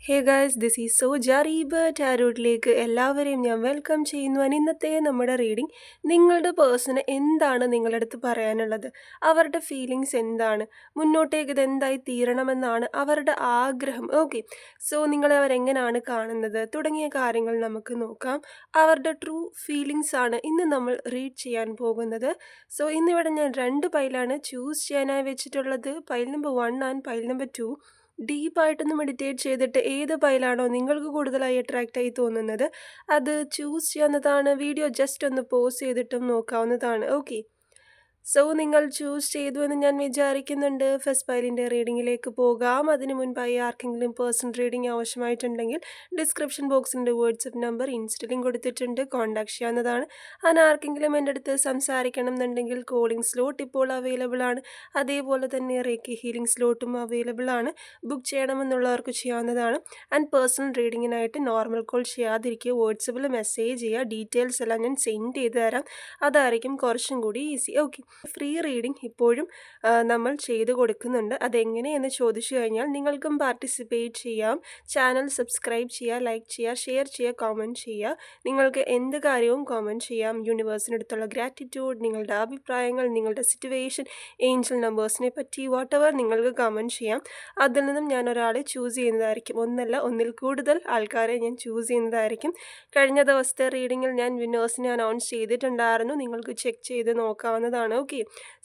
Hey guys, this is Soja rebirth ടാരോട്ടിലേക്ക് എല്ലാവരെയും ഞാൻ വെൽക്കം ചെയ്യുന്നു. ഇന്നത്തെ നമ്മുടെ റീഡിംഗ് നിങ്ങളുടെ പേഴ്സണ് എന്താണ് നിങ്ങളുടെ അടുത്ത് പറയാനുള്ളത്, അവരുടെ ഫീലിങ്സ് എന്താണ്, മുന്നോട്ടേക്ക് ഇത് എന്തായി തീരണമെന്നാണ് അവരുടെ ആഗ്രഹം. ഓക്കെ, സോ നിങ്ങളെ അവരെങ്ങനെയാണ് കാണുന്നത് തുടങ്ങിയ കാര്യങ്ങൾ നമുക്ക് നോക്കാം. അവരുടെ ട്രൂ ഫീലിങ്സ് ആണ് ഇന്ന് നമ്മൾ റീഡ് ചെയ്യാൻ പോകുന്നത്. സോ ഇന്നിവിടെ ഞാൻ 2 പൈലാണ് ചൂസ് ചെയ്യാനായി വെച്ചിട്ടുള്ളത്. Pile number 1 and pile number 2. ഡീപ്പായിട്ടൊന്ന് മെഡിറ്റേറ്റ് ചെയ്തിട്ട് ഏത് പൈലാണോ നിങ്ങൾക്ക് കൂടുതലായി അട്രാക്റ്റായി തോന്നുന്നത് അത് ചൂസ് ചെയ്യാവുന്നതാണ്. വീഡിയോ ജസ്റ്റ് ഒന്ന് പോസ് ചെയ്തിട്ടും നോക്കാവുന്നതാണ്. ഓക്കെ, സോ നിങ്ങൾ ചൂസ് ചെയ്തു എന്ന് ഞാൻ വിചാരിക്കുന്നുണ്ട്. ഫസ്റ്റ് പൈലിൻ്റെ റീഡിങ്ങിലേക്ക് പോകാം. അതിന് മുൻപായി ആർക്കെങ്കിലും പേഴ്സണൽ റീഡിംഗ് ആവശ്യമായിട്ടുണ്ടെങ്കിൽ ഡിസ്ക്രിപ്ഷൻ ബോക്സിൻ്റെ വാട്സപ്പ് നമ്പർ ഇൻസ്റ്റയിലും കൊടുത്തിട്ടുണ്ട്, കോൺടാക്ട് ചെയ്യാവുന്നതാണ്. അതിന് ആർക്കെങ്കിലും എൻ്റെ അടുത്ത് സംസാരിക്കണം എന്നുണ്ടെങ്കിൽ കോളിംഗ് സ്ലോട്ട് ഇപ്പോൾ അവൈലബിൾ ആണ്. അതേപോലെ തന്നെ റേക്കി ഹീലിംഗ് സ്ലോട്ടും അവൈലബിൾ ആണ്. ബുക്ക് ചെയ്യണമെന്നുള്ളവർക്ക് ചെയ്യാവുന്നതാണ്. ആൻഡ് പേഴ്സണൽ റീഡിങ്ങിനായിട്ട് നോർമൽ കോൾ ചെയ്യാതിരിക്കുക, വാട്സപ്പിൽ മെസ്സേജ് ചെയ്യുക. ഡീറ്റെയിൽസ് എല്ലാം ഞാൻ സെൻഡ് ചെയ്ത് തരാം, അതായിരിക്കും കുറച്ചും കൂടി ഈസി. ഓക്കെ, ഫ്രീ റീഡിംഗ് ഇപ്പോഴും നമ്മൾ ചെയ്തു കൊടുക്കുന്നുണ്ട്. അതെങ്ങനെയെന്ന് ചോദിച്ചു കഴിഞ്ഞാൽ നിങ്ങൾക്കും പാർട്ടിസിപ്പേറ്റ് ചെയ്യാം. ചാനൽ സബ്സ്ക്രൈബ് ചെയ്യുക, ലൈക്ക് ചെയ്യുക, ഷെയർ ചെയ്യുക, കോമൻറ്റ് ചെയ്യുക. നിങ്ങൾക്ക് എന്ത് കാര്യവും കോമൻറ്റ് ചെയ്യാം. യൂണിവേഴ്സിനടുത്തുള്ള ഗ്രാറ്റിറ്റ്യൂഡ്, നിങ്ങളുടെ അഭിപ്രായങ്ങൾ, നിങ്ങളുടെ സിറ്റുവേഷൻ, ഏഞ്ചൽ നമ്പേഴ്സിനെ പറ്റി വാട്ടെവർ നിങ്ങൾക്ക് കമൻറ്റ് ചെയ്യാം. അതിൽ നിന്നും ഞാൻ ഒരാളെ ചൂസ് ചെയ്യുന്നതായിരിക്കും. ഒന്നല്ല, ഒന്നിൽ കൂടുതൽ ആൾക്കാരെ ഞാൻ ചൂസ് ചെയ്യുന്നതായിരിക്കും. കഴിഞ്ഞ ദിവസത്തെ റീഡിങ്ങിൽ ഞാൻ വിന്നേഴ്സിനെ അനൗൺസ് ചെയ്തിട്ടുണ്ടായിരുന്നു, നിങ്ങൾക്ക് ചെക്ക് ചെയ്ത് നോക്കാവുന്നതാണ്. ഓക്കെ,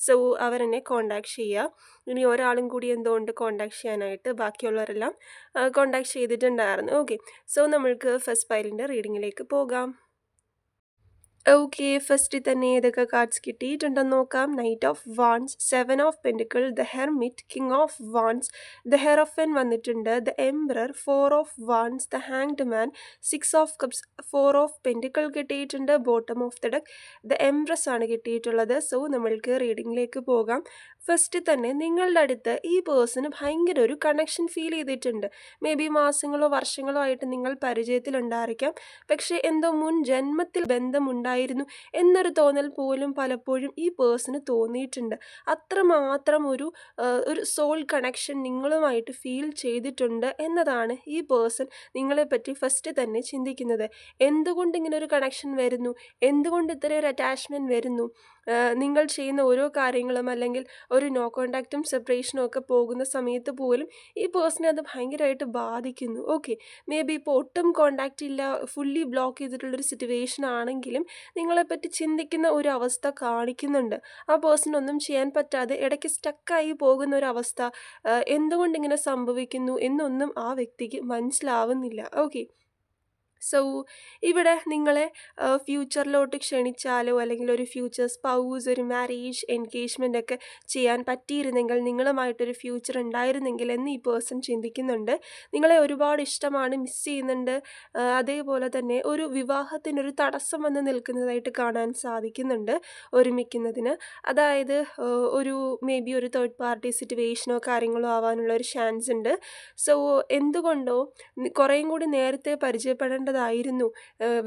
സോ അവരെന്നെ കോൺടാക്ട് ചെയ്യുക. ഇനി ഒരാളും കൂടി എന്തുകൊണ്ട് കോൺടാക്ട് ചെയ്യാനായിട്ട് ബാക്കിയുള്ളവരെല്ലാം കോൺടാക്ട് ചെയ്തിട്ടുണ്ടായിരുന്നു. ഓക്കെ, സോ നമ്മൾക്ക് ഫസ്റ്റ് പൈലിൻ്റെ റീഡിങ്ങിലേക്ക് പോകാം. ഓക്കെ, ഫസ്റ്റിൽ തന്നെ ഏതൊക്കെ കാർഡ്സ് കിട്ടിയിട്ടുണ്ടെന്ന് നോക്കാം. Knight of wands, 7 of pentacle, the hermit, king of wands, the hierophant വന്നിട്ടുണ്ട്, the emperor, 4 of wands, the hanged man, 6 of cups, 4 of pentacle കിട്ടിയിട്ടുണ്ട്, bottom of the deck, the empress ആണ് കിട്ടിയിട്ടുള്ളത്. So നമ്മൾക്ക് റീഡിങ്ങിലേക്ക് പോകാം. First തന്നെ നിങ്ങളുടെ അടുത്ത് ഈ പേഴ്സണ് ഭയങ്കര ഒരു കണക്ഷൻ ഫീൽ ചെയ്തിട്ടുണ്ട്. മേ ബി മാസങ്ങളോ വർഷങ്ങളോ ആയിട്ട് നിങ്ങൾ പരിചയത്തിലുണ്ടായിരിക്കാം, പക്ഷേ എന്തോ മുൻ ജന്മത്തിൽ ബന്ധമുണ്ടായിരുന്നു എന്നൊരു തോന്നൽ പോലും പലപ്പോഴും ഈ പേഴ്സണ് തോന്നിയിട്ടുണ്ട്. അത്രമാത്രം ഒരു സോൾ കണക്ഷൻ നിങ്ങളുമായിട്ട് ഫീൽ ചെയ്തിട്ടുണ്ട് എന്നതാണ് ഈ പേഴ്സൺ നിങ്ങളെപ്പറ്റി ഫസ്റ്റ് തന്നെ ചിന്തിക്കുന്നത്. എന്തുകൊണ്ട് ഇങ്ങനെ ഒരു കണക്ഷൻ വരുന്നു, എന്തുകൊണ്ട് ഇത്രയൊരു അറ്റാച്ച്മെൻറ്റ് വരുന്നു, നിങ്ങൾ ചെയ്യുന്ന ഓരോ കാര്യങ്ങളും അല്ലെങ്കിൽ ഒരു നോ കോണ്ടാക്റ്റും സെപ്പറേഷനും ഒക്കെ പോകുന്ന സമയത്ത് പോലും ഈ പേഴ്സണെ അത് ഭയങ്കരമായിട്ട് ബാധിക്കുന്നു. ഓക്കെ, മേ ബി ഇപ്പോൾ ഒട്ടും കോണ്ടാക്റ്റ് ഇല്ല, ഫുള്ളി ബ്ലോക്ക് ചെയ്തിട്ടുള്ളൊരു സിറ്റുവേഷൻ ആണെങ്കിലും നിങ്ങളെപ്പറ്റി ചിന്തിക്കുന്ന ഒരു അവസ്ഥ കാണിക്കുന്നുണ്ട്. ആ പേഴ്സൺ ഒന്നും ചെയ്യാൻ പറ്റാതെ ഇടയ്ക്ക് സ്റ്റക്കായി പോകുന്ന ഒരു അവസ്ഥ, എന്തുകൊണ്ടിങ്ങനെ സംഭവിക്കുന്നു എന്നൊന്നും ആ വ്യക്തിക്ക് മനസ്സിലാവുന്നില്ല. ഓക്കെ, സോ ഇവിടെ നിങ്ങളെ ഫ്യൂച്ചറിലോട്ട് ക്ഷണിച്ചാലോ അല്ലെങ്കിൽ ഒരു ഫ്യൂച്ചർ സ്പൗസ്, ഒരു മാരേജ്, എൻഗേജ്മെൻ്റ് ഒക്കെ ചെയ്യാൻ പറ്റിയിരുന്നെങ്കിൽ, നിങ്ങളുമായിട്ടൊരു ഫ്യൂച്ചർ ഉണ്ടായിരുന്നെങ്കിൽ എന്ന് ഈ പേഴ്സൺ ചിന്തിക്കുന്നുണ്ട്. നിങ്ങളെ ഒരുപാട് ഇഷ്ടമാണ്, മിസ് ചെയ്യുന്നുണ്ട്. അതേപോലെ തന്നെ ഒരു വിവാഹത്തിനൊരു തടസ്സം വന്ന് നിൽക്കുന്നതായിട്ട് കാണാൻ സാധിക്കുന്നുണ്ട് ഒരുമിക്കുന്നതിന്. അതായത് ഒരു മേ ബി ഒരു തേർഡ് പാർട്ടി സിറ്റുവേഷനോ കാര്യങ്ങളോ ആവാനുള്ള ഒരു ചാൻസ് ഉണ്ട്. സോ എന്തുകൊണ്ടോ കുറേയും കൂടി നേരത്തെ പരിചയപ്പെടേണ്ടതായിരുന്നു.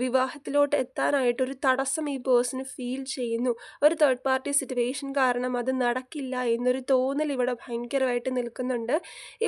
വിവാഹത്തിലോട്ട് എത്താനായിട്ടൊരു തടസ്സം ഈ പേഴ്സണ് ഫീൽ ചെയ്യുന്നു. ഒരു തേർഡ് പാർട്ടി സിറ്റുവേഷൻ കാരണം അത് നടക്കില്ല എന്നൊരു തോന്നൽ ഇവിടെ ഭയങ്കരമായിട്ട് നിൽക്കുന്നുണ്ട്.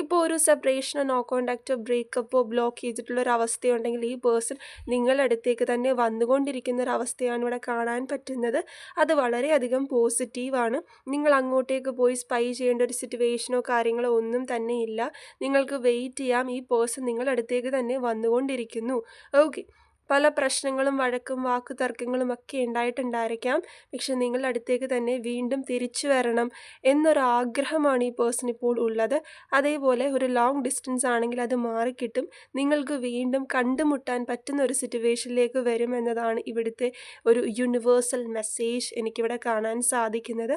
ഇപ്പോൾ ഒരു സെപ്പറേഷനോ നോ കോണ്ടാക്റ്റോ ബ്രേക്കപ്പോ ബ്ലോക്ക് ചെയ്തിട്ടുള്ളൊരു അവസ്ഥയുണ്ടെങ്കിൽ ഈ പേഴ്സൺ നിങ്ങളുടെ അടുത്തേക്ക് തന്നെ വന്നുകൊണ്ടിരിക്കുന്ന ഒരു അവസ്ഥയാണ് ഇവിടെ കാണാൻ പറ്റുന്നത്. അത് വളരെയധികം പോസിറ്റീവാണ്. നിങ്ങൾ അങ്ങോട്ടേക്ക് പോയി സ്പൈ ചെയ്യേണ്ട ഒരു സിറ്റുവേഷനോ കാര്യങ്ങളോ ഒന്നും തന്നെ ഇല്ല. നിങ്ങൾക്ക് വെയിറ്റ് ചെയ്യാം, ഈ പേഴ്സൺ നിങ്ങളുടെ അടുത്തേക്ക് തന്നെ വന്നുകൊണ്ടിരിക്കുന്നു. ഓക്കെ, പല പ്രശ്നങ്ങളും വഴക്കും വാക്കുതർക്കങ്ങളും ഒക്കെ ഉണ്ടായിട്ടുണ്ടായിരിക്കാം, പക്ഷെ നിങ്ങളുടെ അടുത്തേക്ക് തന്നെ വീണ്ടും തിരിച്ചു വരണം എന്നൊരാഗ്രഹമാണ് ഈ പേഴ്സൺ ഇപ്പോൾ ഉള്ളത്. അതേപോലെ ഒരു ലോങ് ഡിസ്റ്റൻസ് ആണെങ്കിൽ അത് മാറിക്കിട്ടും, നിങ്ങൾക്ക് വീണ്ടും കണ്ടുമുട്ടാൻ പറ്റുന്ന ഒരു സിറ്റുവേഷനിലേക്ക് വരുമെന്നതാണ് ഇവിടുത്തെ ഒരു യൂണിവേഴ്സൽ മെസ്സേജ് എനിക്കിവിടെ കാണാൻ സാധിക്കുന്നത്.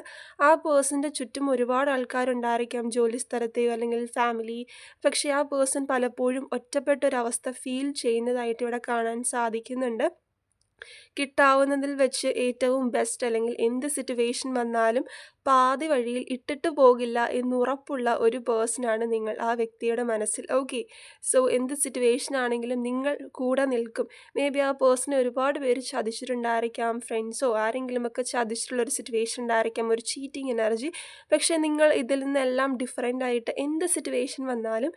ആ പേഴ്സൻ്റെ ചുറ്റും ഒരുപാട് ആൾക്കാരുണ്ടായിരിക്കാം, ജോലി സ്ഥലത്തെയോ അല്ലെങ്കിൽ ഫാമിലി, പക്ഷേ ആ പേഴ്സൺ പലപ്പോഴും ഒറ്റപ്പെട്ടൊരവസ്ഥ ഫീൽ ചെയ്യുന്നതായിട്ട് ഇവിടെ കാണാൻ സാധിക്കുന്നുണ്ട്. കിട്ടാവുന്നതിൽ വെച്ച് ഏറ്റവും ബെസ്റ്റ് അല്ലെങ്കിൽ എന്ത് സിറ്റുവേഷൻ വന്നാലും പാതി വഴിയിൽ ഇട്ടിട്ട് പോകില്ല എന്നുറപ്പുള്ള ഒരു പേഴ്സണാണ് നിങ്ങൾ ആ വ്യക്തിയുടെ മനസ്സിൽ. ഓക്കെ, സോ എന്ത് സിറ്റുവേഷൻ ആണെങ്കിലും നിങ്ങൾ കൂടെ നിൽക്കും. മേ ബി ആ പേഴ്സണെ ഒരുപാട് പേര് ചതിച്ചിട്ടുണ്ടായിരിക്കാം, ഫ്രണ്ട്സോ ആരെങ്കിലുമൊക്കെ ചതിച്ചിട്ടുള്ളൊരു സിറ്റുവേഷൻ ഉണ്ടായിരിക്കാം, ഒരു ചീറ്റിംഗ് എനർജി. പക്ഷേ നിങ്ങൾ ഇതിൽ നിന്നെല്ലാം ഡിഫറെൻ്റ് ആയിട്ട് എന്ത് സിറ്റുവേഷൻ വന്നാലും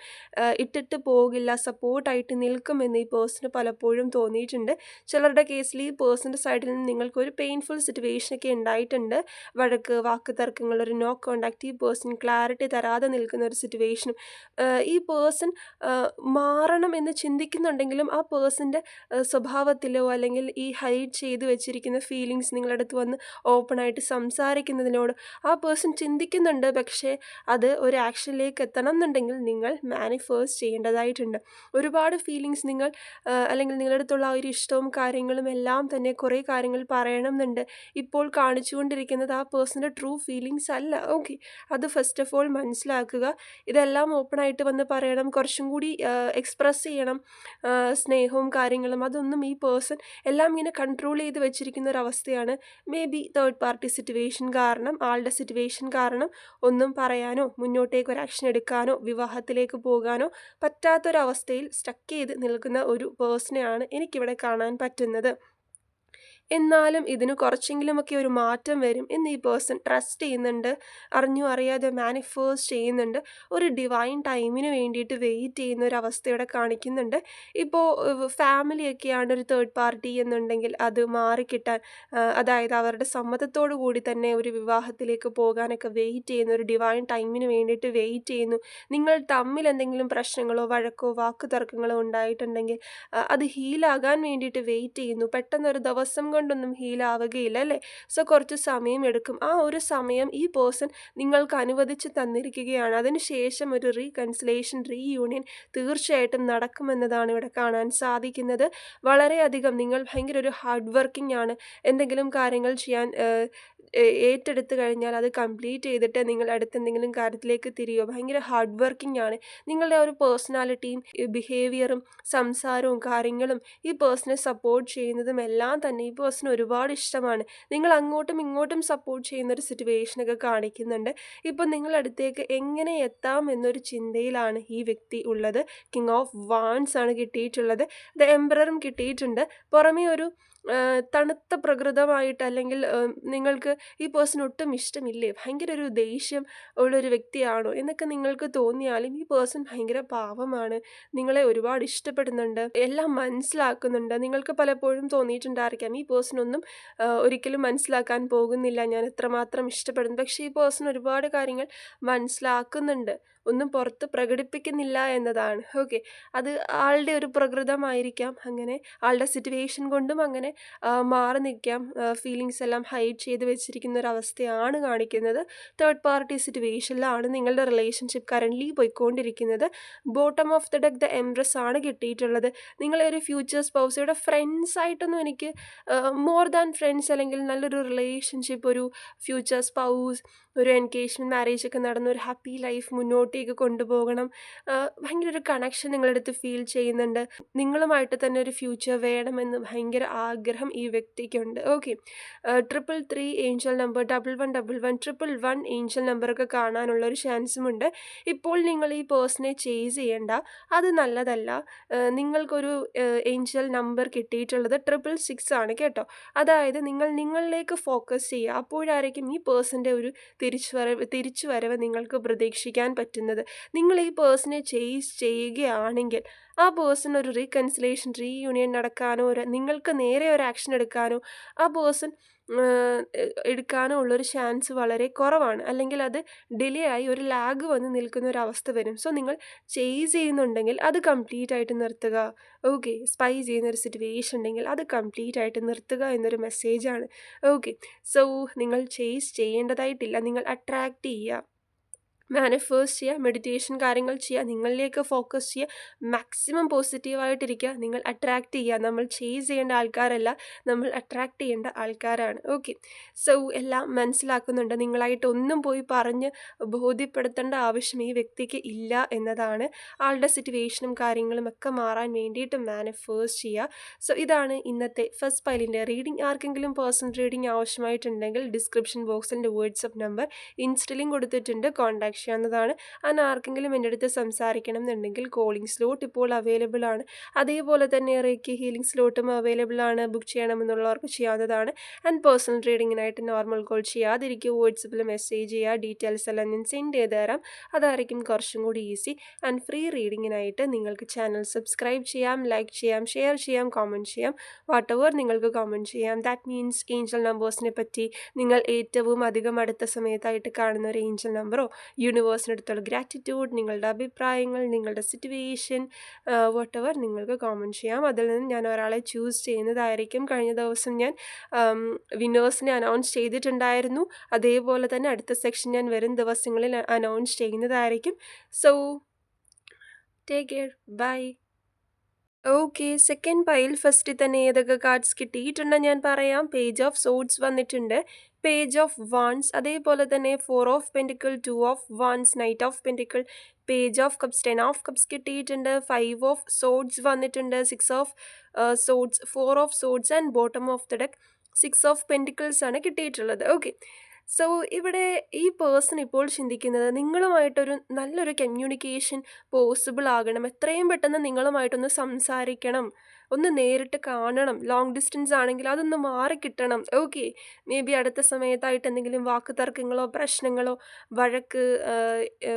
ഇട്ടിട്ട് പോകില്ല, സപ്പോർട്ടായിട്ട് നിൽക്കുമെന്ന് ഈ പേഴ്സണ് പലപ്പോഴും തോന്നിയിട്ടുണ്ട്. ചിലരുടെ കേസിൽ ഈ പേഴ്സൻ്റെ സൈഡിൽ നിന്ന് നിങ്ങൾക്കൊരു പെയിൻഫുൾ സിറ്റുവേഷനൊക്കെ ഉണ്ടായിട്ടുണ്ട്. വഴക്ക്, വാക്ക് തർക്കങ്ങൾ, ഒരു നോ കോണ്ടാക്ട്, ഈ പേഴ്സൺ ക്ലാരിറ്റി തരാതെ നിൽക്കുന്ന ഒരു സിറ്റുവേഷനും. ഈ പേഴ്സൺ മാറണം എന്ന് ചിന്തിക്കുന്നുണ്ടെങ്കിലും ആ പേഴ്സൻ്റെ സ്വഭാവത്തിലോ അല്ലെങ്കിൽ ഈ ഹൈഡ് ചെയ്ത് വെച്ചിരിക്കുന്ന ഫീലിങ്സ് നിങ്ങളുടെ അടുത്ത് വന്ന് ഓപ്പണായിട്ട് സംസാരിക്കുന്നതിനോട് ആ പേഴ്സൺ ചിന്തിക്കുന്നുണ്ട്. പക്ഷേ അത് ഒരു ആക്ഷനിലേക്ക് എത്തണം എന്നുണ്ടെങ്കിൽ നിങ്ങൾ മാനിഫേസ്റ്റ് ചെയ്യേണ്ടതായിട്ടുണ്ട്. ഒരുപാട് ഫീലിങ്സ് നിങ്ങൾ അല്ലെങ്കിൽ നിങ്ങളുടെ അടുത്തുള്ള ആ ഒരു ഇഷ്ടവും കാര്യങ്ങളും എല്ലാം തന്നെ കുറേ കാര്യങ്ങൾ പറയണം എന്നുണ്ട്. ഇപ്പോൾ കാണിച്ചുകൊണ്ടിരിക്കുന്നത് ആ പേഴ്സൻ്റെ ട്രൂ ഫീലിങ്സ് അല്ല. ഓക്കെ, അത് ഫസ്റ്റ് ഓഫ് ഓൾ മനസ്സിലാക്കുക. ഇതെല്ലാം ഓപ്പണായിട്ട് വന്ന് പറയണം, കുറച്ചും കൂടി എക്സ്പ്രസ് ചെയ്യണം. സ്നേഹവും കാര്യങ്ങളും അതൊന്നും ഈ പേഴ്സൺ എല്ലാം ഇങ്ങനെ കൺട്രോൾ ചെയ്ത് വെച്ചിരിക്കുന്ന ഒരവസ്ഥയാണ്. May be third party situation കാരണം, ആളുടെ സിറ്റുവേഷൻ കാരണം ഒന്നും പറയാനോ മുന്നോട്ടേക്ക് ഒരു ആക്ഷൻ എടുക്കാനോ വിവാഹത്തിലേക്ക് പോകാനോ പറ്റാത്തൊരവസ്ഥയിൽ സ്റ്റക്ക് ചെയ്ത് നിൽക്കുന്ന ഒരു പേഴ്സണെയാണ് എനിക്കിവിടെ കാണാൻ പറ്റുന്നത്. എന്നാലും ഇതിന് കുറച്ചെങ്കിലുമൊക്കെ ഒരു മാറ്റം വരും എന്ന് ഈ പേഴ്സൺ ട്രസ്റ്റ് ചെയ്യുന്നുണ്ട്. അറിഞ്ഞോ അറിയാതെ മാനിഫേസ്റ്റ് ചെയ്യുന്നുണ്ട്. ഒരു ഡിവൈൻ ടൈമിന് വേണ്ടിയിട്ട് വെയിറ്റ് ചെയ്യുന്ന ഒരു അവസ്ഥ ഇവിടെ കാണിക്കുന്നുണ്ട്. ഇപ്പോൾ ഫാമിലിയൊക്കെയാണ് ഒരു തേർഡ് പാർട്ടി എന്നുണ്ടെങ്കിൽ അത് മാറിക്കിട്ടാൻ, അതായത് അവരുടെ സമ്മതത്തോടു കൂടി തന്നെ ഒരു വിവാഹത്തിലേക്ക് പോകാനൊക്കെ വെയിറ്റ് ചെയ്യുന്ന ഒരു ഡിവൈൻ ടൈമിന് വേണ്ടിയിട്ട് വെയിറ്റ് ചെയ്യുന്നു. നിങ്ങൾ തമ്മിൽ എന്തെങ്കിലും പ്രശ്നങ്ങളോ വഴക്കോ വാക്ക് തർക്കങ്ങളോ ഉണ്ടായിട്ടുണ്ടെങ്കിൽ അത് ഹീലാകാൻ വേണ്ടിയിട്ട് വെയിറ്റ് ചെയ്യുന്നു. പെട്ടെന്നൊരു ദിവസം കൊണ്ടൊന്നും ഹീലാവുകയില്ല അല്ലേ? സോ കുറച്ച് സമയം എടുക്കും. ആ ഒരു സമയം ഈ പേഴ്സൺ നിങ്ങൾക്ക് അനുവദിച്ച് തന്നിരിക്കുകയാണ്. അതിനുശേഷം ഒരു റീകൺസിലേഷൻ, റീയൂണിയൻ തീർച്ചയായിട്ടും നടക്കുമെന്നതാണ് ഇവിടെ കാണാൻ സാധിക്കുന്നത്. വളരെയധികം നിങ്ങൾ ഭയങ്കര ഒരു ഹാർഡ് വർക്കിംഗ് ആണ്. എന്തെങ്കിലും കാര്യങ്ങൾ ചെയ്യാൻ ഏറ്റെടുത്ത് കഴിഞ്ഞാൽ അത് കംപ്ലീറ്റ് ചെയ്തിട്ട് നിങ്ങൾ അടുത്തെന്തെങ്കിലും കാര്യത്തിലേക്ക് തിരിയോ. ഭയങ്കര ഹാർഡ് വർക്കിംഗ് ആണ്. നിങ്ങളുടെ ആ ഒരു പേഴ്സണാലിറ്റിയും ബിഹേവിയറും സംസാരവും കാര്യങ്ങളും ഈ പേഴ്സണെ സപ്പോർട്ട് ചെയ്യുന്നതും എല്ലാം തന്നെ ഈ പേഴ്സണ് ഒരുപാട് ഇഷ്ടമാണ്. നിങ്ങൾ അങ്ങോട്ടും ഇങ്ങോട്ടും സപ്പോർട്ട് ചെയ്യുന്നൊരു സിറ്റുവേഷനൊക്കെ കാണിക്കുന്നുണ്ട്. ഇപ്പം നിങ്ങളടുത്തേക്ക് എങ്ങനെ എത്താം എന്നൊരു ചിന്തയിലാണ് ഈ വ്യക്തി ഉള്ളത്. കിങ് ഓഫ് വാൻസ് ആണ് കിട്ടിയിട്ടുള്ളത്. ദ എംപററും കിട്ടിയിട്ടുണ്ട്. പുറമേ ഒരു തണുത്ത പ്രകൃതമായിട്ട് അല്ലെങ്കിൽ നിങ്ങൾക്ക് ഈ പേഴ്സൺ ഒട്ടും ഇഷ്ടമില്ലേ, ഭയങ്കര ഒരു ദേഷ്യം ഉള്ളൊരു വ്യക്തിയാണോ എന്നൊക്കെ നിങ്ങൾക്ക് തോന്നിയാലും ഈ പേഴ്സൺ ഭയങ്കര പാവമാണ്. നിങ്ങളെ ഒരുപാട് ഇഷ്ടപ്പെടുന്നുണ്ട്, എല്ലാം മനസ്സിലാക്കുന്നുണ്ട്. നിങ്ങൾക്ക് പലപ്പോഴും തോന്നിയിട്ടുണ്ടായിരിക്കാം ഈ പേഴ്സൺ ഒന്നും ഒരിക്കലും മനസ്സിലാക്കാൻ പോകുന്നില്ല, ഞാൻ എത്രമാത്രം ഇഷ്ടപ്പെടുന്നു. പക്ഷേ ഈ പേഴ്സൺ ഒരുപാട് കാര്യങ്ങൾ മനസ്സിലാക്കുന്നുണ്ട്, ഒന്നും പുറത്ത് പ്രകടിപ്പിക്കുന്നില്ല എന്നതാണ്. ഓക്കെ, അത് ആളുടെ ഒരു പ്രകൃതമായിരിക്കാം. അങ്ങനെ ആളുടെ സിറ്റുവേഷൻ കൊണ്ടും അങ്ങനെ മാറി നിൽക്കാം. ഫീലിങ്സ് എല്ലാം ഹൈഡ് ചെയ്ത് വെച്ചിരിക്കുന്ന ഒരു അവസ്ഥയാണ് കാണിക്കുന്നത്. തേർഡ് പാർട്ടി സിറ്റുവേഷനിലാണ് നിങ്ങളുടെ റിലേഷൻഷിപ്പ് കറൻ്റ്ലി പോയിക്കൊണ്ടിരിക്കുന്നത്. Bottom of the deck the empress ആണ് കിട്ടിയിട്ടുള്ളത്. നിങ്ങളെ ഒരു ഫ്യൂച്ചർ സ്പൗസ്, ഇവിടെ ഫ്രണ്ട്സ് ആയിട്ടൊന്നും എനിക്ക് മോർ ദാൻ ഫ്രണ്ട്സ് അല്ലെങ്കിൽ നല്ലൊരു റിലേഷൻഷിപ്പ്, ഒരു ഫ്യൂച്ചർ സ്പൗസ്, ഒരു എൻഗേജ്മെൻറ്റ് മാരേജ് ഒക്കെ നടന്ന് ഒരു ഹാപ്പി ലൈഫ് മുന്നോട്ടേക്ക് കൊണ്ടുപോകണം. ഭയങ്കര ഒരു കണക്ഷൻ നിങ്ങളുടെ അടുത്ത് ഫീൽ ചെയ്യുന്നുണ്ട്. നിങ്ങളുമായിട്ട് തന്നെ ഒരു ഫ്യൂച്ചർ വേണമെന്ന് ഭയങ്കര ആഗ്രഹം ഈ വ്യക്തിക്കുണ്ട്. ഓക്കെ, 333 ഏഞ്ചൽ നമ്പർ, 1111 111 ഏഞ്ചൽ നമ്പറൊക്കെ കാണാനുള്ളൊരു ചാൻസുമുണ്ട്. ഇപ്പോൾ നിങ്ങൾ ഈ പേഴ്സണെ ചേസ് ചെയ്യേണ്ട, അത് നല്ലതല്ല. നിങ്ങൾക്കൊരു ഏഞ്ചൽ നമ്പർ കിട്ടിയിട്ടുള്ളത് 666 ആണ് കേട്ടോ. അതായത് നിങ്ങൾ നിങ്ങളിലേക്ക് ഫോക്കസ് ചെയ്യുക. അപ്പോഴായിരിക്കും ഈ പേഴ്സൻ്റെ ഒരു തിരിച്ചുവരവ് നിങ്ങൾക്ക് പ്രതീക്ഷിക്കാൻ പറ്റുന്നത്. നിങ്ങൾ ഈ പേഴ്സണെ ചേസ് ചെയ്യുകയാണെങ്കിൽ ആ പേഴ്സൺ ഒരു റീകൺസിലേഷൻ, റീയൂണിയൻ നടക്കാനോ നിങ്ങൾക്ക് നേരെ ഒരു ആക്ഷൻ എടുക്കാനോ ആ പേഴ്സൺ എടുക്കാനോ ഉള്ളൊരു ചാൻസ് വളരെ കുറവാണ്. അല്ലെങ്കിൽ അത് ഡിലേ ആയി ഒരു ലാഗ് വന്ന് നിൽക്കുന്ന ഒരു അവസ്ഥ വരും. സോ നിങ്ങൾ ചേസ് ചെയ്യുന്നുണ്ടെങ്കിൽ അത് കംപ്ലീറ്റ് ആയിട്ട് നിർത്തുക. ഓക്കെ, സ്പൈ ചെയ്യുന്നൊരു സിറ്റുവേഷൻ ഉണ്ടെങ്കിൽ അത് കംപ്ലീറ്റ് ആയിട്ട് നിർത്തുക എന്നൊരു മെസ്സേജാണ്. ഓക്കെ, സോ നിങ്ങൾ ചേസ് ചെയ്യേണ്ടതായിട്ടില്ല, നിങ്ങൾ അട്രാക്റ്റ് ചെയ്യുക. മാനിഫേസ്റ്റ് ചെയ്യുക, മെഡിറ്റേഷൻ കാര്യങ്ങൾ ചെയ്യുക, നിങ്ങളിലേക്ക് ഫോക്കസ് ചെയ്യുക, മാക്സിമം പോസിറ്റീവായിട്ടിരിക്കുക. നിങ്ങൾ അട്രാക്റ്റ് ചെയ്യുക. നമ്മൾ ചേസ് ചെയ്യേണ്ട ആൾക്കാരല്ല, നമ്മൾ അട്രാക്റ്റ് ചെയ്യേണ്ട ആൾക്കാരാണ്. ഓക്കെ, സോ എല്ലാം മനസ്സിലാക്കുന്നുണ്ട്. നിങ്ങളായിട്ട് ഒന്നും പോയി പറഞ്ഞ് ബോധ്യപ്പെടുത്തേണ്ട ആവശ്യം ഈ വ്യക്തിക്ക് ഇല്ല എന്നതാണ്. ആളുടെ സിറ്റുവേഷനും കാര്യങ്ങളും ഒക്കെ മാറാൻ വേണ്ടിയിട്ട് മാനിഫേസ്റ്റ് ചെയ്യുക. സോ ഇതാണ് ഇന്നത്തെ ഫസ്റ്റ് പൈലിൻ്റെ റീഡിംഗ്. ആർക്കെങ്കിലും പേഴ്സണൽ റീഡിംഗ് ആവശ്യമായിട്ടുണ്ടെങ്കിൽ ഡിസ്ക്രിപ്ഷൻ ബോക്സിൽ എൻ്റെ വാട്സപ്പ് നമ്പർ ഇൻസ്റ്റയിലും കൊടുത്തിട്ടുണ്ട്, കോൺടാക്ട് ചെയ്യാവുന്നതാണ്. അങ്ങനെ ആർക്കെങ്കിലും എൻ്റെ അടുത്ത് സംസാരിക്കണം എന്നുണ്ടെങ്കിൽ കോളിംഗ് സ്ലോട്ട് ഇപ്പോൾ അവൈലബിൾ ആണ്. അതേപോലെ തന്നെ റേക്കി ഹീലിംഗ് സ്ലോട്ടും അവൈലബിൾ ആണ്. ബുക്ക് ചെയ്യണമെന്നുള്ളവർക്ക് ചെയ്യാവുന്നതാണ്. ആൻഡ് പേഴ്സണൽ റീഡിങ്ങിനായിട്ട് നോർമൽ കോൾ ചെയ്യാതിരിക്കുക, വാട്സപ്പിൽ മെസ്സേജ് ചെയ്യുക. ഡീറ്റെയിൽസ് എല്ലാം ഞാൻ സെൻഡ് ചെയ്ത് തരാം. അതായിരിക്കും കുറച്ചും കൂടി ഈസി. ആൻഡ് ഫ്രീ റീഡിങ്ങിനായിട്ട് നിങ്ങൾക്ക് ചാനൽ സബ്സ്ക്രൈബ് ചെയ്യാം, ലൈക്ക് ചെയ്യാം, ഷെയർ ചെയ്യാം, കമൻറ്റ് ചെയ്യാം. വാട്ട് എവർ നിങ്ങൾക്ക് കമൻറ്റ് ചെയ്യാം. ദാറ്റ് മീൻസ് ഏഞ്ചൽ നമ്പേഴ്സിനെ പറ്റി നിങ്ങൾ ഏറ്റവും അധികം അടുത്ത സമയത്തായിട്ട് കാണുന്ന ഒരു ഏഞ്ചൽ നമ്പറോ യൂണിവേഴ്സിനടുത്തുള്ള ഗ്രാറ്റിറ്റ്യൂഡ്, നിങ്ങളുടെ അഭിപ്രായങ്ങൾ, നിങ്ങളുടെ സിറ്റുവേഷൻ, വാട്ട് എവർ നിങ്ങൾക്ക് കമൻറ്റ് ചെയ്യാം. അതിൽ നിന്ന് ഞാൻ ഒരാളെ ചൂസ് ചെയ്യുന്നതായിരിക്കും. കഴിഞ്ഞ ദിവസം ഞാൻ വിന്നേഴ്സിനെ അനൗൺസ് ചെയ്തിട്ടുണ്ടായിരുന്നു. അതേപോലെ തന്നെ അടുത്ത സെക്ഷൻ ഞാൻ വരും ദിവസങ്ങളിൽ അനൗൺസ് ചെയ്യുന്നതായിരിക്കും. So take care, bye. Okay, second pile ഫസ്റ്റിൽ തന്നെ ഏതൊക്കെ കാർഡ്സ് കിട്ടിയിട്ടുണ്ടെന്ന് ഞാൻ പറയാം. പേജ് ഓഫ് സോഡ്സ് വന്നിട്ടുണ്ട്, പേജ് ഓഫ് വാൺസ്, അതേപോലെ തന്നെ 4 of pentacle, 2 of wands, knight of pentacle, page of cups, 10 of cups കിട്ടിയിട്ടുണ്ട്, 5 ഓഫ് സോഡ്സ് വന്നിട്ടുണ്ട്, 6 of swords, 4 of swords and bottom of the deck 6 of pentacles ആണ് കിട്ടിയിട്ടുള്ളത്. Okay, so ഇവിടെ ഈ person ഇപ്പോൾ ചിന്തിക്കുന്നത് നിങ്ങളുമായിട്ടൊരു നല്ലൊരു കമ്മ്യൂണിക്കേഷൻ പോസിബിൾ ആകണം. എത്രയും പെട്ടെന്ന് നിങ്ങളുമായിട്ടൊന്ന് സംസാരിക്കണം, ഒന്ന് നേരിട്ട് കാണണം. ലോങ് ഡിസ്റ്റൻസ് ആണെങ്കിൽ അതൊന്ന് മാറിക്കിട്ടണം. ഓക്കെ, മേ ബി അടുത്ത സമയത്തായിട്ട് എന്തെങ്കിലും വാക്ക് തർക്കങ്ങളോ പ്രശ്നങ്ങളോ വഴക്ക്,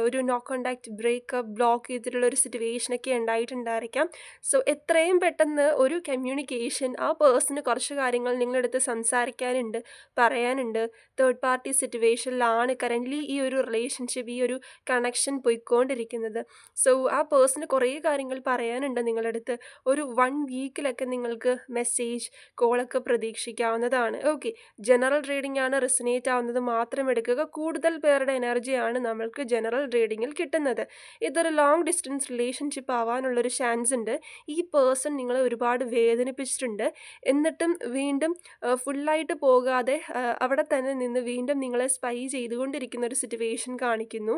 ഒരു നോ കോണ്ടാക്ട്, ബ്രേക്കപ്പ്, ബ്ലോക്ക് ചെയ്തിട്ടുള്ള ഒരു സിറ്റുവേഷനൊക്കെ ഉണ്ടായിട്ടുണ്ടായിരിക്കാം. സോ എത്രയും പെട്ടെന്ന് ഒരു കമ്മ്യൂണിക്കേഷൻ, ആ പേഴ്സണ് കുറച്ച് കാര്യങ്ങൾ നിങ്ങളുടെ അടുത്ത് സംസാരിക്കാനുണ്ട്, പറയാനുണ്ട്. തേർഡ് പാർട്ടി സിറ്റുവേഷനിലാണ് കറൻ്റ്ലി ഈ ഒരു റിലേഷൻഷിപ്പ്, ഈ ഒരു കണക്ഷൻ പോയിക്കൊണ്ടിരിക്കുന്നത്. സോ ആ പേഴ്സണ് കുറേ കാര്യങ്ങൾ പറയാനുണ്ട് നിങ്ങളുടെ അടുത്ത്. ഒരു 1 വീക്കിലൊക്കെ നിങ്ങൾക്ക് മെസ്സേജ്, കോളൊക്കെ പ്രതീക്ഷിക്കാവുന്നതാണ്. ഓക്കെ, ജനറൽ റീഡിംഗ് ആണ്, റെസനേറ്റ് ആവുന്നത് മാത്രം എടുക്കുക. കൂടുതൽ പേരുടെ എനർജിയാണ് നമ്മൾക്ക് ജനറൽ റീഡിങ്ങിൽ കിട്ടുന്നത്. ഇതൊരു ലോങ് ഡിസ്റ്റൻസ് റിലേഷൻഷിപ്പ് ആവാനുള്ളൊരു ചാൻസ് ഉണ്ട്. ഈ പേഴ്സൺ നിങ്ങളെ ഒരുപാട് വേദനിപ്പിച്ചിട്ടുണ്ട്. എന്നിട്ടും വീണ്ടും ഫുള്ളായിട്ട് പോകാതെ അവിടെ തന്നെ നിന്ന് വീണ്ടും നിങ്ങളെ സ്പൈ ചെയ്തുകൊണ്ടിരിക്കുന്ന ഒരു സിറ്റുവേഷൻ കാണിക്കുന്നു.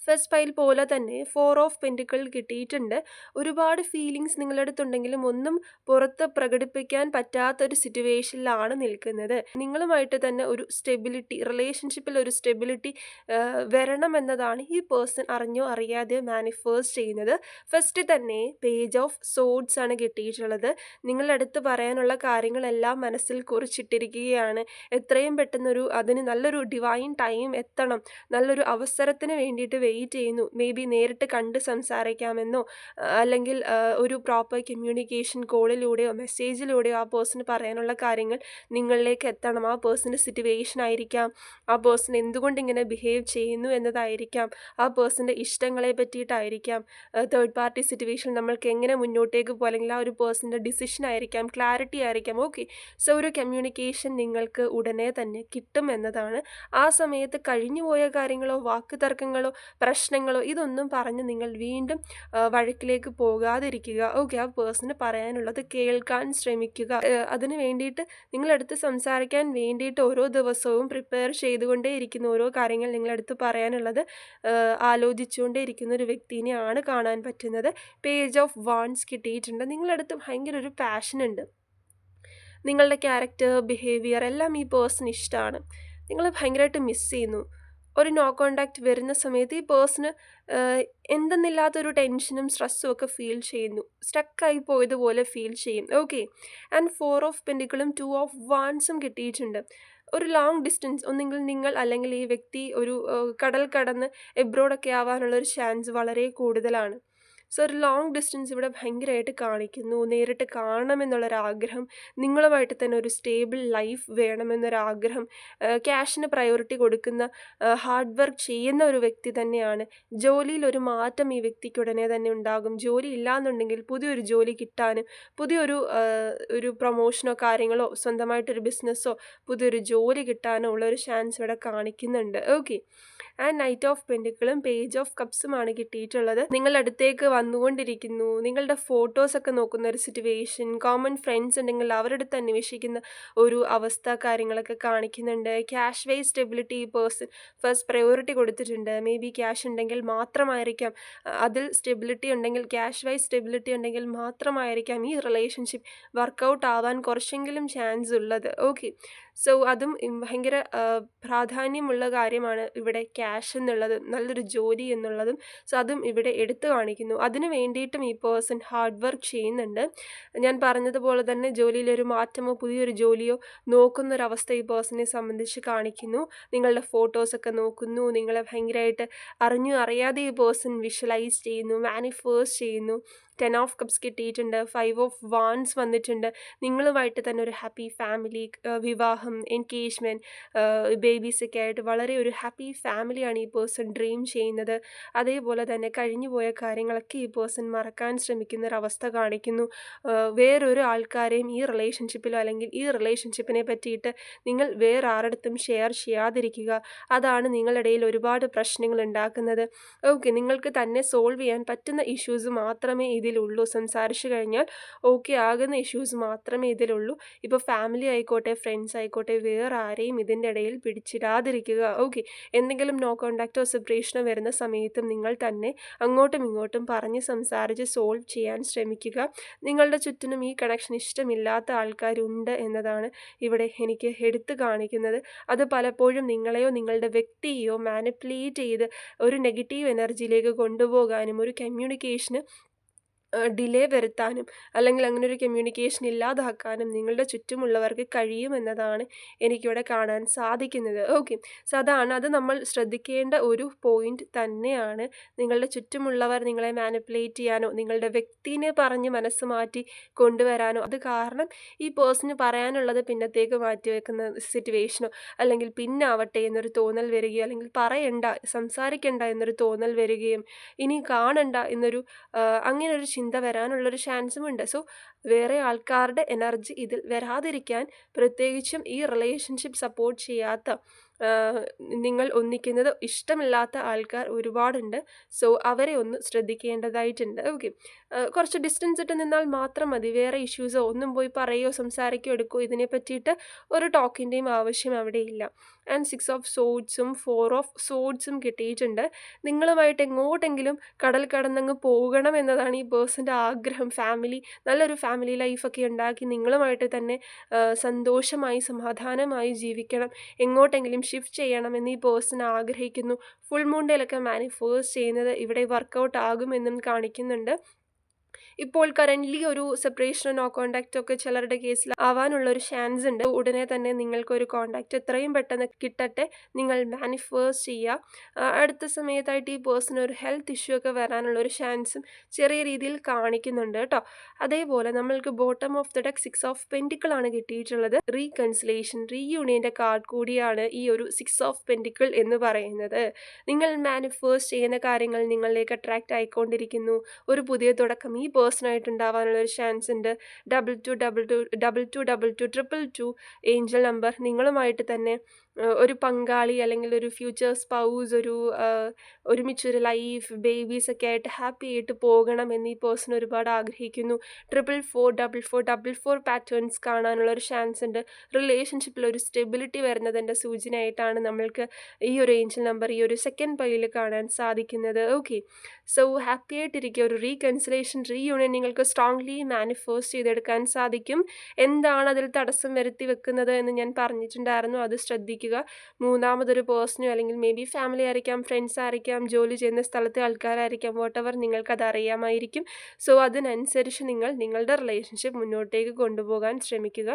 ഫസ്റ്റ് പൈൽ പോലെ തന്നെ 4 ഓഫ് പെൻറ്റിക്കിൾ കിട്ടിയിട്ടുണ്ട്. ഒരുപാട് ഫീലിങ്സ് നിങ്ങളുടെ അടുത്തുണ്ടെങ്കിലും ഒന്നും പുറത്ത് പ്രകടിപ്പിക്കാൻ പറ്റാത്തൊരു സിറ്റുവേഷനിലാണ് നിൽക്കുന്നത്. നിങ്ങളുമായിട്ട് തന്നെ ഒരു സ്റ്റെബിലിറ്റി, റിലേഷൻഷിപ്പിൽ ഒരു സ്റ്റെബിലിറ്റി വരണമെന്നതാണ് ഈ പേഴ്സൺ അറിഞ്ഞോ അറിയാതെയോ മാനിഫേസ്റ്റ് ചെയ്യുന്നത്. ഫസ്റ്റ് തന്നെ പേജ് ഓഫ് സോഡ്സ് ആണ് കിട്ടിയിട്ടുള്ളത്. നിങ്ങളുടെ അടുത്ത് പറയാനുള്ള കാര്യങ്ങളെല്ലാം മനസ്സിൽ കുറിച്ചിട്ടിരിക്കുകയാണ്. എത്രയും പെട്ടെന്നൊരു അതിന് നല്ലൊരു ഡിവൈൻ ടൈം എത്തണം, നല്ലൊരു അവസരത്തിന് വേണ്ടിയിട്ട് വെയിറ്റ് ചെയ്യുന്നു. മേ ബി നേരിട്ട് കണ്ട് സംസാരിക്കാമെന്നോ അല്ലെങ്കിൽ ഒരു പ്രോപ്പർ കമ്മ്യൂണിക്കേഷൻ കോളിലൂടെയോ മെസ്സേജിലൂടെയോ ആ പേഴ്സണ് പറയാനുള്ള കാര്യങ്ങൾ നിങ്ങളിലേക്ക് എത്തണം. ആ പേഴ്സൻ്റെ സിറ്റുവേഷൻ ആയിരിക്കാം, ആ പേഴ്സൺ എന്തുകൊണ്ട് ഇങ്ങനെ ബിഹേവ് ചെയ്യുന്നു എന്നതായിരിക്കാം, ആ പേഴ്സൻ്റെ ഇഷ്ടങ്ങളെ പറ്റിയിട്ടായിരിക്കാം, തേർഡ് പാർട്ടി സിറ്റുവേഷൻ നമ്മൾക്ക് എങ്ങനെ മുന്നോട്ടേക്ക് പോകും, അല്ലെങ്കിൽ ആ ഒരു പേഴ്സൻ്റെ ഡിസിഷൻ ആയിരിക്കാം, ക്ലാരിറ്റി ആയിരിക്കാം. ഓക്കെ, സോ ഒരു കമ്മ്യൂണിക്കേഷൻ നിങ്ങൾക്ക് ഉടനെ തന്നെ കിട്ടും എന്നതാണ്. ആ സമയത്ത് കഴിഞ്ഞുപോയ കാര്യങ്ങളോ വാക്ക് തർക്കങ്ങളോ പ്രശ്നങ്ങളോ ഇതൊന്നും പറഞ്ഞ് നിങ്ങൾ വീണ്ടും വഴക്കിലേക്ക് പോകാതിരിക്കുക. ഓക്കെ, ആ പേഴ്സണ് പറയാനുള്ളത് കേൾക്കാൻ ശ്രമിക്കുക. അതിന് വേണ്ടിയിട്ട് നിങ്ങളടുത്ത് സംസാരിക്കാൻ വേണ്ടിയിട്ട് ഓരോ ദിവസവും പ്രിപ്പയർ ചെയ്തുകൊണ്ടേ ഇരിക്കുന്ന, ഓരോ കാര്യങ്ങൾ നിങ്ങളടുത്ത് പറയാനുള്ളത് ആലോചിച്ചുകൊണ്ടേ ഇരിക്കുന്ന ഒരു വ്യക്തിനെയാണ് കാണാൻ പറ്റുന്നത്. പേജ് ഓഫ് വാൺസ് കിട്ടിയിട്ടുണ്ട്. നിങ്ങളടുത്ത് ഭയങ്കര ഒരു പാഷനുണ്ട്. നിങ്ങളുടെ ക്യാരക്ടർ, ബിഹേവിയർ എല്ലാം ഈ പേഴ്സൺ ഇഷ്ടമാണ്. നിങ്ങൾ ഭയങ്കരമായിട്ട് മിസ് ചെയ്യുന്നു. ഒരു നോ കോണ്ടാക്റ്റ് വരുന്ന സമയത്ത് ഈ പേഴ്സണ് എന്തെന്നില്ലാത്തൊരു ടെൻഷനും സ്ട്രെസ്സും ഒക്കെ ഫീൽ ചെയ്യുന്നു. സ്റ്റക്കായി പോയതുപോലെ ഫീൽ ചെയ്യും. ഓക്കെ, ആൻഡ് 4 ഓഫ് പെൻറ്റിക്കിളും 2 ഓഫ് വാൺസും കിട്ടിയിട്ടുണ്ട്. ഒരു ലോങ് ഡിസ്റ്റൻസ്, ഒന്നെങ്കിൽ നിങ്ങൾ അല്ലെങ്കിൽ ഈ വ്യക്തി ഒരു കടൽ കടന്ന് എബ്രോഡൊക്കെ ആവാനുള്ളൊരു ചാൻസ് വളരെ കൂടുതലാണ്. സോ ഒരു ലോങ് ഡിസ്റ്റൻസ് ഇവിടെ ഭയങ്കരമായിട്ട് കാണിക്കുന്നു. നേരിട്ട് കാണണമെന്നുള്ളൊരാഗ്രഹം, നിങ്ങളുമായിട്ട് തന്നെ ഒരു സ്റ്റേബിൾ ലൈഫ് വേണമെന്നൊരാഗ്രഹം, ക്യാഷിന് പ്രയോറിറ്റി കൊടുക്കുന്ന, ഹാർഡ് വർക്ക് ചെയ്യുന്ന ഒരു വ്യക്തി തന്നെയാണ്. ജോലിയിൽ ഒരു മാറ്റം ഈ വ്യക്തിക്ക് ഉടനെ തന്നെ ഉണ്ടാകും. ജോലി ഇല്ലാന്നുണ്ടെങ്കിൽ പുതിയൊരു ജോലി കിട്ടാനും, പുതിയൊരു ഒരു പ്രൊമോഷനോ കാര്യങ്ങളോ, സ്വന്തമായിട്ടൊരു ബിസിനസ്സോ പുതിയൊരു ജോലി കിട്ടാനോ ഉള്ളൊരു ചാൻസ് ഇവിടെ കാണിക്കുന്നുണ്ട്. ഓക്കെ, ആൻഡ് നൈറ്റ് ഓഫ് പെൻഡിക്കിളും പേജ് ഓഫ് കപ്സുമാണ് കിട്ടിയിട്ടുള്ളത്. നിങ്ങളുടെ അടുത്തേക്ക് വന്നുകൊണ്ടിരിക്കുന്നു, നിങ്ങളുടെ ഫോട്ടോസൊക്കെ നോക്കുന്ന ഒരു സിറ്റുവേഷൻ, കോമൺ ഫ്രണ്ട്സ് ഉണ്ടെങ്കിൽ അവരുടെ അടുത്ത് അന്വേഷിക്കുന്ന ഒരു അവസ്ഥ, കാര്യങ്ങളൊക്കെ കാണിക്കുന്നുണ്ട്. ക്യാഷ് വൈസ് സ്റ്റെബിലിറ്റി ഈ പേഴ്സൺ ഫസ്റ്റ് പ്രയോറിറ്റി കൊടുത്തിട്ടുണ്ട്. മേ ബി ക്യാഷ് ഉണ്ടെങ്കിൽ മാത്രമായിരിക്കാം, അതിൽ സ്റ്റെബിലിറ്റി ഉണ്ടെങ്കിൽ, ക്യാഷ് വൈസ് സ്റ്റെബിലിറ്റി ഉണ്ടെങ്കിൽ മാത്രമായിരിക്കാം ഈ റിലേഷൻഷിപ്പ് വർക്കൗട്ട് ആവാൻ കുറച്ചെങ്കിലും ചാൻസ് ഉള്ളത്. ഓക്കെ, സോ അതും ഭയങ്കര പ്രാധാന്യമുള്ള കാര്യമാണ് ഇവിടെ ക്യാഷ് എന്നുള്ളത്, നല്ലൊരു ജോലി എന്നുള്ളതും. സോ അതും ഇവിടെ എടുത്തു കാണിക്കുന്നു. അതിന് വേണ്ടിയിട്ടും ഈ പേഴ്സൺ ഹാർഡ് വർക്ക് ചെയ്യുന്നുണ്ട്. ഞാൻ പറഞ്ഞതുപോലെ തന്നെ ജോലിയിലൊരു മാറ്റമോ പുതിയൊരു ജോലിയോ നോക്കുന്നൊരവസ്ഥ ഈ പേഴ്സണെ സംബന്ധിച്ച് കാണിക്കുന്നു. നിങ്ങളുടെ ഫോട്ടോസൊക്കെ നോക്കുന്നു, നിങ്ങളെ ഭയങ്കരമായിട്ട് അറിയാതെ ഈ പേഴ്സൺ വിഷ്വലൈസ് ചെയ്യുന്നു, മാനിഫേസ്റ്റ് ചെയ്യുന്നു. 10 ഓഫ് കപ്സ് കിട്ടിയിട്ടുണ്ട്, 5 ഓഫ് വാൻസ് വന്നിട്ടുണ്ട്. നിങ്ങളുമായിട്ട് തന്നെ ഒരു ഹാപ്പി ഫാമിലി, വിവാഹം, എൻഗേജ്മെൻറ്റ്, ബേബീസൊക്കെ ആയിട്ട് വളരെ ഒരു ഹാപ്പി ഫാമിലിയാണ് ഈ പേഴ്സൺ ഡ്രീം ചെയ്യുന്നത്. അതേപോലെ തന്നെ കഴിഞ്ഞു പോയ കാര്യങ്ങളൊക്കെ ഈ പേഴ്സൺ മറക്കാൻ ശ്രമിക്കുന്ന ഒരവസ്ഥ കാണിക്കുന്നു. വേറൊരു ആൾക്കാരെയും ഈ റിലേഷൻഷിപ്പിലോ അല്ലെങ്കിൽ ഈ റിലേഷൻഷിപ്പിനെ പറ്റിയിട്ട് നിങ്ങൾ വേറെ ആരുടെടുത്തും ഷെയർ ചെയ്യാതിരിക്കുക. അതാണ് നിങ്ങളിടയിൽ ഒരുപാട് പ്രശ്നങ്ങൾ ഉണ്ടാക്കുന്നത്. ഓക്കെ, നിങ്ങൾക്ക് തന്നെ സോൾവ് ചെയ്യാൻ പറ്റുന്ന ഇഷ്യൂസ് മാത്രമേ ഇതിലുള്ളൂ. സംസാരിച്ചു കഴിഞ്ഞാൽ ഓക്കെ ആകുന്ന ഇഷ്യൂസ് മാത്രമേ ഇതിലുള്ളൂ. ഇപ്പോൾ ഫാമിലി ആയിക്കോട്ടെ, ഫ്രണ്ട്സ് ആയിക്കോട്ടെ, വേറെ ആരെയും ഇതിൻ്റെ ഇടയിൽ പിടിച്ചിടാതിരിക്കുക. ഓക്കെ, എന്തെങ്കിലും നോ കോണ്ടാക്റ്റോ സെപ്പറേഷനോ വരുന്ന സമയത്തും നിങ്ങൾ തന്നെ അങ്ങോട്ടും ഇങ്ങോട്ടും പറഞ്ഞ് സംസാരിച്ച് സോൾവ് ചെയ്യാൻ ശ്രമിക്കുക. നിങ്ങളുടെ ചുറ്റിനും ഈ കണക്ഷൻ ഇഷ്ടമില്ലാത്ത ആൾക്കാരുണ്ട് എന്നതാണ് ഇവിടെ എനിക്ക് എടുത്തു കാണിക്കുന്നത്. അത് പലപ്പോഴും നിങ്ങളെയോ നിങ്ങളുടെ വ്യക്തിയെയോ മാനിപ്പുലേറ്റ് ചെയ്ത് ഒരു നെഗറ്റീവ് എനർജിയിലേക്ക് കൊണ്ടുപോകാനും ഒരു കമ്മ്യൂണിക്കേഷന് ഡിലേ വരുത്താനും അല്ലെങ്കിൽ അങ്ങനെ ഒരു കമ്മ്യൂണിക്കേഷൻ ഇല്ലാതാക്കാനും നിങ്ങളുടെ ചുറ്റുമുള്ളവർക്ക് കഴിയുമെന്നതാണ് എനിക്കിവിടെ കാണാൻ സാധിക്കുന്നത്. ഓക്കെ, സോ അത് നമ്മൾ ശ്രദ്ധിക്കേണ്ട ഒരു പോയിന്റ് തന്നെയാണ്. നിങ്ങളുടെ ചുറ്റുമുള്ളവർ നിങ്ങളെ മാനിപ്പുലേറ്റ് ചെയ്യാനോ നിങ്ങളുടെ വ്യക്തിനെ പറഞ്ഞ് മനസ്സ് മാറ്റി കൊണ്ടുവരാനോ, അത് കാരണം ഈ പേഴ്സണ് പറയാനുള്ളത് പിന്നത്തേക്ക് മാറ്റിവെക്കുന്ന സിറ്റുവേഷനോ അല്ലെങ്കിൽ പിന്നാവട്ടെ എന്നൊരു തോന്നൽ വരികയോ അല്ലെങ്കിൽ പറയണ്ട, സംസാരിക്കണ്ട എന്നൊരു തോന്നൽ വരികയും ഇനി കാണണ്ട എന്നൊരു അങ്ങനെ ഒരു ചിന്ത വരാനുള്ളൊരു ചാൻസും ഉണ്ട്. സോ വേറെ ആൾക്കാരുടെ എനർജി ഇതിൽ വരാതിരിക്കാൻ, പ്രത്യേകിച്ചും ഈ റിലേഷൻഷിപ്പ് സപ്പോർട്ട് ചെയ്യാത്ത, നിങ്ങൾ ഒന്നിക്കുന്നത് ഇഷ്ടമില്ലാത്ത ആൾക്കാർ ഒരുപാടുണ്ട്. സോ അവരെ ഒന്ന് ശ്രദ്ധിക്കേണ്ടതായിട്ടുണ്ട്. ഓക്കെ, കുറച്ച് ഡിസ്റ്റൻസ് ഇട്ട് നിന്നാൽ മാത്രം മതി. വേറെ ഇഷ്യൂസോ ഒന്നും പോയി പറയുകയോ സംസാരിക്കുകയോ എടുക്കുകയോ ഇതിനെ പറ്റിയിട്ട് ഒരു ടോക്കിൻ്റെയും ആവശ്യം അവിടെ ഇല്ല. ആൻഡ് 6 ഓഫ് സോഡ്സും 4 ഓഫ് സോഡ്സും കിട്ടിയിട്ടുണ്ട്. നിങ്ങളുമായിട്ട് എങ്ങോട്ടെങ്കിലും കടൽ കടന്നങ്ങ് പോകണം എന്നതാണ് ഈ പേഴ്സൻ്റെ ആഗ്രഹം. നല്ലൊരു ഫാമിലി ലൈഫൊക്കെ ഉണ്ടാക്കി നിങ്ങളുമായിട്ട് തന്നെ സന്തോഷമായി സമാധാനമായി ജീവിക്കണം, എങ്ങോട്ടെങ്കിലും ഷിഫ്റ്റ് ചെയ്യണമെന്ന് ഈ പേഴ്സൺ ആഗ്രഹിക്കുന്നു. ഫുൾ മൂൺ ഡേയിലൊക്കെ മാനിഫേസ്റ്റ് ചെയ്യുന്നത് ഇവിടെ വർക്കൗട്ട് ആകുമെന്നും കാണിക്കുന്നുണ്ട്. ഇപ്പോൾ കറൻ്റ്ലി ഒരു സെപ്പറേഷനോ നോ കോണ്ടാക്റ്റോ ഒക്കെ ചിലരുടെ കേസിൽ ആവാനുള്ളൊരു ചാൻസ് ഉണ്ട്. ഉടനെ തന്നെ നിങ്ങൾക്കൊരു കോണ്ടാക്റ്റ് എത്രയും പെട്ടെന്ന് കിട്ടട്ടെ, നിങ്ങൾ മാനിഫേസ്റ്റ് ചെയ്യുക. അടുത്ത സമയത്തായിട്ട് ഈ പേഴ്സൺ ഒരു ഹെൽത്ത് ഇഷ്യൂ ഒക്കെ വരാനുള്ളൊരു ചാൻസും ചെറിയ രീതിയിൽ കാണിക്കുന്നുണ്ട് കേട്ടോ. അതേപോലെ നമ്മൾക്ക് bottom of the deck 6 of പെൻഡിക്കിൾ ആണ് കിട്ടിയിട്ടുള്ളത്. റീകൺസിലേഷൻ, റീയൂണിയൻ്റെ കാർഡ് കൂടിയാണ് ഈ ഒരു 6 ഓഫ് പെൻഡിക്കിൾ എന്ന് പറയുന്നത്. നിങ്ങൾ മാനിഫേസ്റ്റ് ചെയ്യുന്ന കാര്യങ്ങൾ നിങ്ങളിലേക്ക് അട്രാക്റ്റ് ആയിക്കൊണ്ടിരിക്കുന്നു. ഒരു പുതിയ തുടക്കം ഈ പേഴ്സണായിട്ട് ഉണ്ടാവാനുള്ളൊരു ചാൻസ് ഉണ്ട്. 22222222 ഏഞ്ചൽ നമ്പർ. നിങ്ങളുമായിട്ട് തന്നെ ഒരു പങ്കാളി അല്ലെങ്കിൽ ഒരു ഫ്യൂച്ചർ സ്പൗസ്, ഒരുമിച്ചൊരു ലൈഫ്, ബേബീസൊക്കെ ആയിട്ട് ഹാപ്പി ആയിട്ട് പോകണം എന്ന് ഈ പേഴ്സൺ ഒരുപാട് ആഗ്രഹിക്കുന്നു. 444444 പാറ്റേൺസ് കാണാനുള്ളൊരു ചാൻസ് ഉണ്ട്. റിലേഷൻഷിപ്പിൽ ഒരു സ്റ്റെബിലിറ്റി വരുന്നതിൻ്റെ സൂചനയായിട്ടാണ് നമ്മൾക്ക് ഈ ഒരു ഏഞ്ചൽ നമ്പർ ഈ ഒരു സെക്കൻഡ് പൈയിൽ കാണാൻ സാധിക്കുന്നത്. ഓക്കെ, സോ ഹാപ്പി ആയിട്ടിരിക്കുക. ഒരു റീകൺസിലേഷൻ, റീയൂണിയൻ നിങ്ങൾക്ക് സ്ട്രോങ്ലി മാനിഫേസ്റ്റ് ചെയ്തെടുക്കാൻ സാധിക്കും. എന്താണ് അതിൽ തടസ്സം വരുത്തി വെക്കുന്നത് എന്ന് ഞാൻ പറഞ്ഞിട്ടുണ്ടായിരുന്നു, അത് ശ്രദ്ധിക്കുക. മൂന്നാമതൊരു പേഴ്സണോ അല്ലെങ്കിൽ മേ ബി ഫാമിലി ആയിരിക്കാം, ഫ്രണ്ട്സ് ആയിരിക്കാം, ജോലി ചെയ്യുന്ന സ്ഥലത്തെ ആൾക്കാരായിരിക്കാം, വോട്ടെവർ, നിങ്ങൾക്കത് അറിയാമായിരിക്കും. സോ അതിനനുസരിച്ച് നിങ്ങൾ നിങ്ങളുടെ റിലേഷൻഷിപ്പ് മുന്നോട്ടേക്ക് കൊണ്ടുപോകാൻ ശ്രമിക്കുക.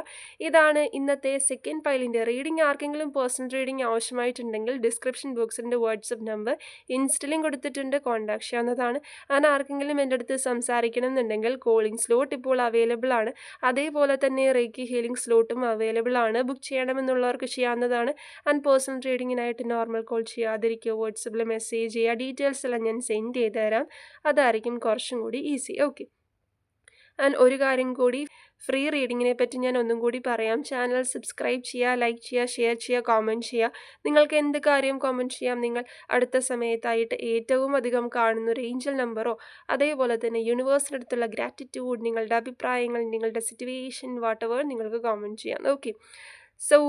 ഇതാണ് ഇന്നത്തെ സെക്കൻഡ് പൈലിൻ്റെ റീഡിംഗ്. ആർക്കെങ്കിലും പേഴ്സണൽ റീഡിംഗ് ആവശ്യമായിട്ടുണ്ടെങ്കിൽ ഡിസ്ക്രിപ്ഷൻ ബോക്സിൻ്റെ വാട്സപ്പ് നമ്പർ ഇൻസ്റ്റലിംഗ് കൊടുത്തിട്ടുണ്ട്, കോൺടാക്ട് ചെയ്യാവുന്നതാണ്. അങ്ങനെ ആർക്കെങ്കിലും എൻ്റെ അടുത്ത് സംസാരിക്കണം എന്നുണ്ടെങ്കിൽ കോളിംഗ് സ്ലോട്ട് ഇപ്പോൾ അവൈലബിൾ ആണ്. അതേപോലെ തന്നെ റേക്കി ഹീലിംഗ് സ്ലോട്ടും അവൈലബിൾ ആണ്. ബുക്ക് ചെയ്യണമെന്നുള്ളവർക്ക് ചെയ്യാവുന്നതാണ്. ആൻഡ് പേഴ്സണൽ റീഡിങ്ങിനായിട്ട് നോർമൽ കോൾ ചെയ്യാതിരിക്കുക, വാട്സപ്പിൽ മെസ്സേജ് ചെയ്യുക. ഡീറ്റെയിൽസ് എല്ലാം ഞാൻ സെൻഡ് ചെയ്ത് തരാം, അതായിരിക്കും കുറച്ചും കൂടി ഈസി. ഓക്കെ, ആൻഡ് ഒരു കാര്യം കൂടി, ഫ്രീ റീഡിങ്ങിനെ പറ്റി ഞാൻ ഒന്നും കൂടി പറയാം. ചാനൽ സബ്സ്ക്രൈബ് ചെയ്യുക, ലൈക്ക് ചെയ്യുക, ഷെയർ ചെയ്യുക, കോമെൻറ്റ് ചെയ്യുക. നിങ്ങൾക്ക് എന്ത് കാര്യം കോമെൻറ്റ് ചെയ്യാം. നിങ്ങൾ അടുത്ത സമയത്തായിട്ട് ഏറ്റവും അധികം കാണുന്ന ഒരു ഏഞ്ചൽ നമ്പറോ അതേപോലെ തന്നെ യൂണിവേഴ്സിനടുത്തുള്ള ഗ്രാറ്റിറ്റ്യൂഡ്, നിങ്ങളുടെ അഭിപ്രായങ്ങൾ, നിങ്ങളുടെ സിറ്റുവേഷൻ, വാട്ടെവർ നിങ്ങൾക്ക് കോമെൻറ്റ് ചെയ്യാം. ഓക്കെ. സോ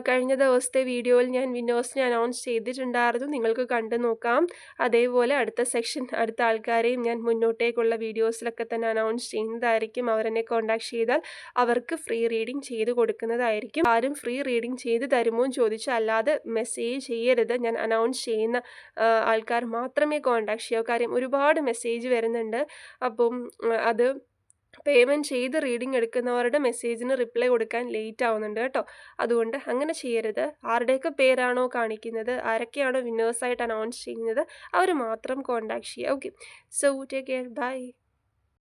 കഴിഞ്ഞ ദിവസത്തെ വീഡിയോയിൽ ഞാൻ വിന്നേഴ്സിനെ അനൗൺസ് ചെയ്തിട്ടുണ്ടായിരുന്നു. നിങ്ങൾക്ക് കണ്ടു നോക്കാം. അതേപോലെ അടുത്ത സെക്ഷൻ, അടുത്ത ആൾക്കാരെയും ഞാൻ മുന്നോട്ടേക്കുള്ള വീഡിയോസിലൊക്കെ തന്നെ അനൗൺസ് ചെയ്യുന്നതായിരിക്കും. അവരെന്നെ കോൺടാക്ട് ചെയ്താൽ അവർക്ക് ഫ്രീ റീഡിംഗ് ചെയ്ത് കൊടുക്കുന്നതായിരിക്കും. ആരും ഫ്രീ റീഡിംഗ് ചെയ്ത് തരുമോ എന്ന് ചോദിച്ചാൽ അല്ലാതെ മെസ്സേജ് ചെയ്യരുത്. ഞാൻ അനൗൺസ് ചെയ്യുന്ന ആൾക്കാർ മാത്രമേ കോൺടാക്ട് ചെയ്യൂ. കാര്യം ഒരുപാട് മെസ്സേജ് വരുന്നുണ്ട്. അപ്പം അത് പേയ്മെൻറ്റ് ചെയ്ത് റീഡിംഗ് എടുക്കുന്നവരുടെ മെസ്സേജിന് റിപ്ലൈ കൊടുക്കാൻ ലേറ്റ് ആവുന്നുണ്ട് കേട്ടോ. അതുകൊണ്ട് അങ്ങനെ ചെയ്യരുത്. ആരുടെയൊക്കെ പേരാണോ കാണിക്കുന്നത്, ആരൊക്കെയാണോ വിന്നേഴ്സായിട്ട് അനൗൺസ് ചെയ്യുന്നത്, അവർ മാത്രം കോൺടാക്ട് ചെയ്യുക. Okay. So take care. By.